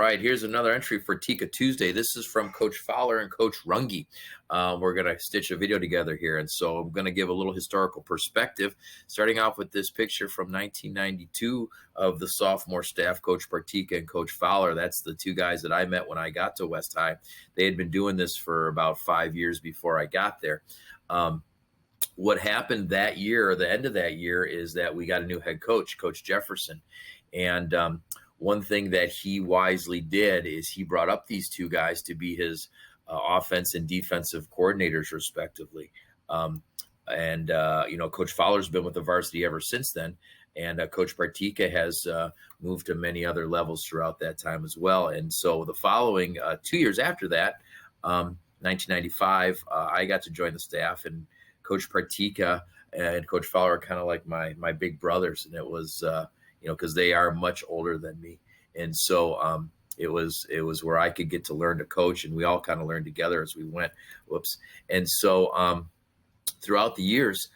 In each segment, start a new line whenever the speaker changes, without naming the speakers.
right, here's another entry for Tika Tuesday. This is from Coach Fowler and Coach Runge. We're going to stitch a video together here, and so I'm going to give a little historical perspective, starting off with this picture from 1992 of the sophomore staff, Coach Partika and Coach Fowler. That's the two guys that I met when I got to West High. They had been doing this for about 5 years before I got there. What happened that year, or the end of that year, is that we got a new head coach, Coach Jefferson, and one thing that he wisely did is he brought up these two guys to be his offense and defensive coordinators, respectively. Coach Fowler's been with the varsity ever since then, and Coach Partika has moved to many other levels throughout that time as well. And so the following 2 years after that, 1995, I got to join the staff, and Coach Partika and Coach Fowler are kind of like my big brothers, and it was because they are much older than me, and so it was where I could get to learn to coach, and we all kind of learned together as we went. And so throughout the years,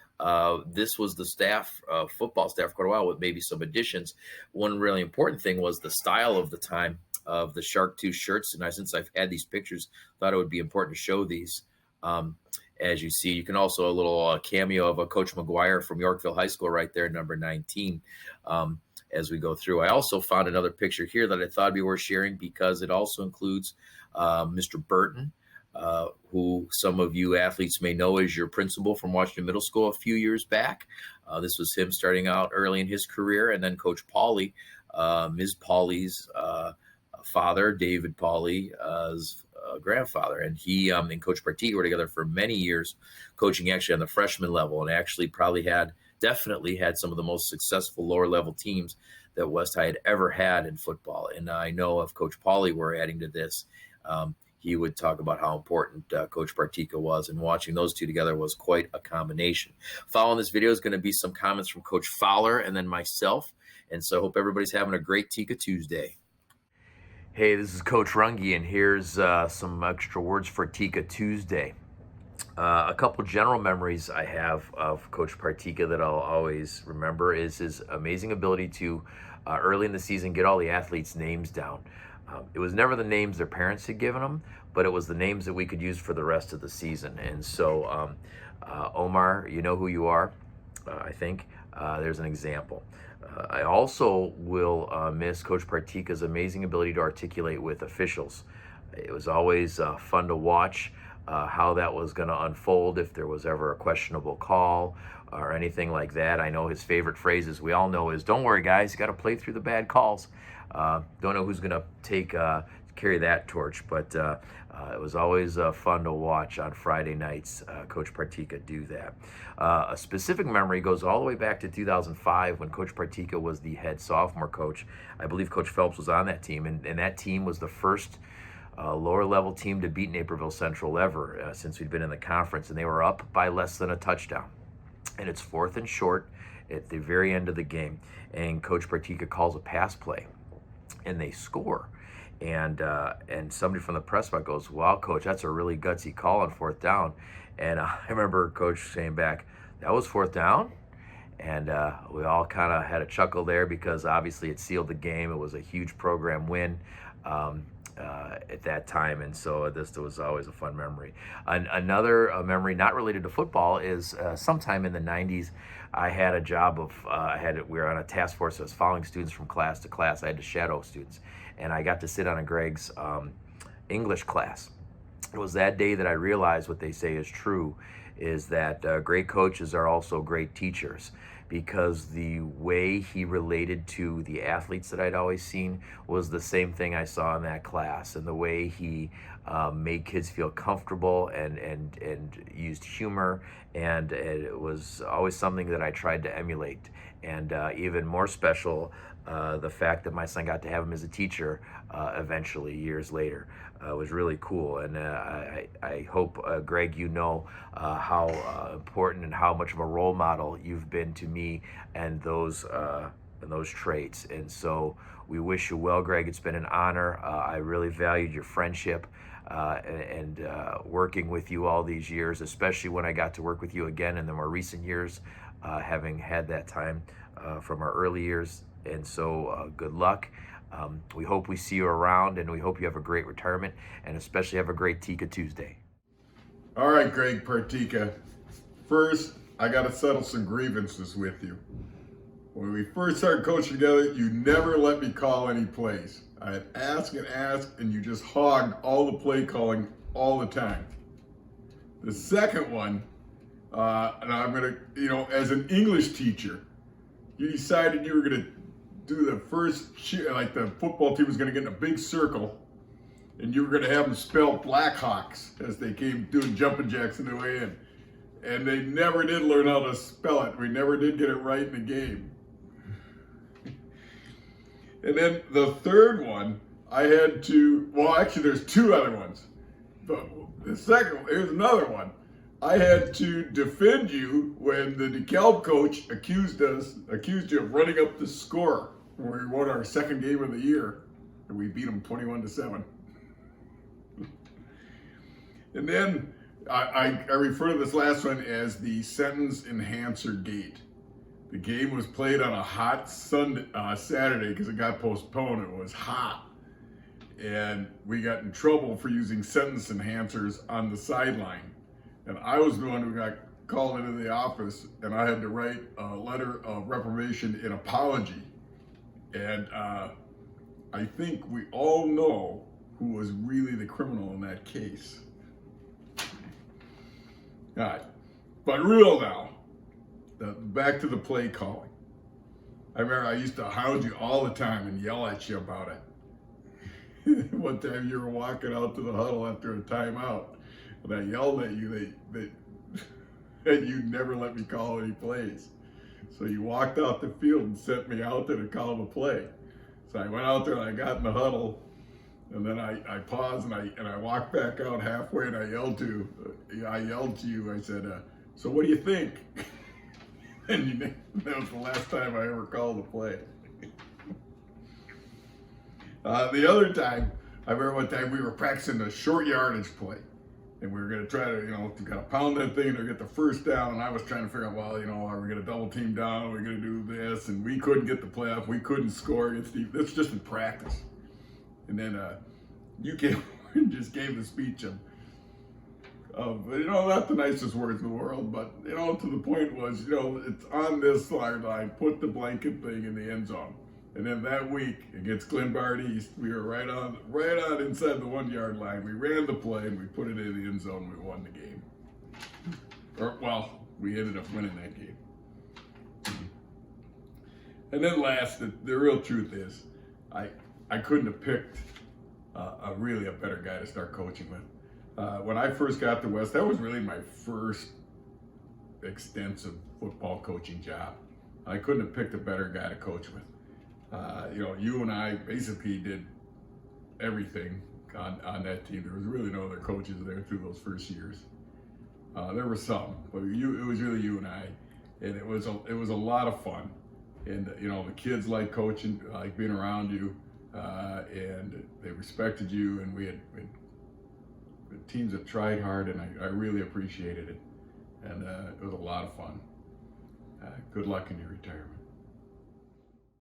this was the staff, football staff, quite a while, with maybe some additions. One really important thing was the style of the time of the Shark Tooth shirts, and since I've had these pictures, thought it would be important to show these. As you see, you can also a little cameo of a Coach McGuire from Yorkville High School right there, number 19. As we go through, I also found another picture here that I thought would be worth sharing because it also includes Mr. Burton, who some of you athletes may know as your principal from Washington Middle School a few years back. This was him starting out early in his career, and then Coach Pauly, Ms. Pauly's father, David Pauly's grandfather, and he and Coach Partika were together for many years, coaching actually on the freshman level, and actually definitely had some of the most successful lower level teams that West High had ever had in football. And I know if Coach Pauly were adding to this, he would talk about how important Coach Partika was, and watching those two together was quite a combination. Following this video is going to be some comments from Coach Fowler and then myself, and so I hope everybody's having a great Tika Tuesday. Hey, this is Coach Runge, and here's some extra words for Tika Tuesday. A couple general memories I have of Coach Partika that I'll always remember is his amazing ability to, early in the season, get all the athletes' names down. It was never the names their parents had given them, but it was the names that we could use for the rest of the season. And so, Omar, you know who you are, I think. There's an example. I also will miss Coach Partika's amazing ability to articulate with officials. It was always fun to watch how that was going to unfold if there was ever a questionable call or anything like that. I know his favorite phrases we all know is, "Don't worry, guys, you got to play through the bad calls." Don't know who's going to carry that torch, but it was always fun to watch on Friday nights, Coach Partika do that. A specific memory goes all the way back to 2005 when Coach Partika was the head sophomore coach. I believe Coach Phelps was on that team, and that team was the first lower level team to beat Naperville Central ever since we'd been in the conference, and they were up by less than a touchdown. And it's 4th and short at the very end of the game, and Coach Partika calls a pass play, and they score. And somebody from the press box goes, "Wow, Coach, that's a really gutsy call on 4th down." And I remember Coach saying back, "That was 4th down?" And we all kind of had a chuckle there because obviously it sealed the game. It was a huge program win at that time, and so this was always a fun memory. Another memory not related to football is sometime in the 90s, I had a job of, we were on a task force that was following students from class to class. I had to shadow students, and I got to sit on a Greg's English class. It was that day that I realized what they say is true, is that great coaches are also great teachers, because the way he related to the athletes that I'd always seen was the same thing I saw in that class, and the way he made kids feel comfortable and used humor, and it was always something that I tried to emulate. And even more special, the fact that my son got to have him as a teacher eventually years later was really cool. And I hope, Greg, you know how important and how much of a role model you've been to me and those traits. And so we wish you well, Greg. It's been an honor. I really valued your friendship and working with you all these years, especially when I got to work with you again in the more recent years, having had that time from our early years. And so good luck. We hope we see you around, and we hope you have a great retirement, and especially have a great Tika Tuesday.
All right, Greg Partika. First, I got to settle some grievances with you. When we first started coaching together, you never let me call any plays. I'd ask and ask, and you just hogged all the play calling all the time. The second one, and I'm going to, as an English teacher, you decided you were going to do the first cheer, like the football team was going to get in a big circle, and you were going to have them spell Blackhawks as they came doing jumping jacks on their way in. And they never did learn how to spell it. We never did get it right in the game. And then the third one, I had to, well, actually there's two other ones. But the second one, here's another one. I had to defend you when the DeKalb coach accused you of running up the score when we won our second game of the year, and we beat them 21-7. And then I refer to this last one as the sentence enhancer gate. The game was played on a hot Saturday because it got postponed. It was hot. And we got in trouble for using sentence enhancers on the sideline. And I was the one who got called into the office, and I had to write a letter of reprobation and apology. And I think we all know who was really the criminal in that case. All right, but real now, back to the play calling. I remember I used to hound you all the time and yell at you about it. One time you were walking out to the huddle after a timeout, and I yelled at you and you never let me call any plays. So you walked out the field and sent me out there to call the play. So I went out there and I got in the huddle, and then I paused and I walked back out halfway, and I yelled to you. I said, "So what do you think?" And that was the last time I ever called a play. The other time, I remember one time we were practicing a short yardage play, and we were going to try to, to kind of pound that thing or get the first down. And I was trying to figure out, well, are we going to double team down? Are we going to do this? And we couldn't get the play off. We couldn't score against Steve. That's just in practice. And then you came and just gave the speech of not the nicest words in the world, but, to the point was, it's on this sideline, put the blanket thing in the end zone. And then that week against Glenbard East, we were right on inside the 1 yard line. We ran the play and we put it in the end zone. We won the game. We ended up winning that game. And then last, the real truth is, I couldn't have picked a better guy to start coaching with. When I first got to West, that was really my first extensive football coaching job. I couldn't have picked a better guy to coach with. You and I basically did everything on that team. There was really no other coaches there through those first years. There were some, but it was really you and I, and it was a lot of fun. And the kids liked coaching, like being around you, and they respected you. And we had teams that tried hard, and I really appreciated it. And it was a lot of fun. Good luck in your retirement.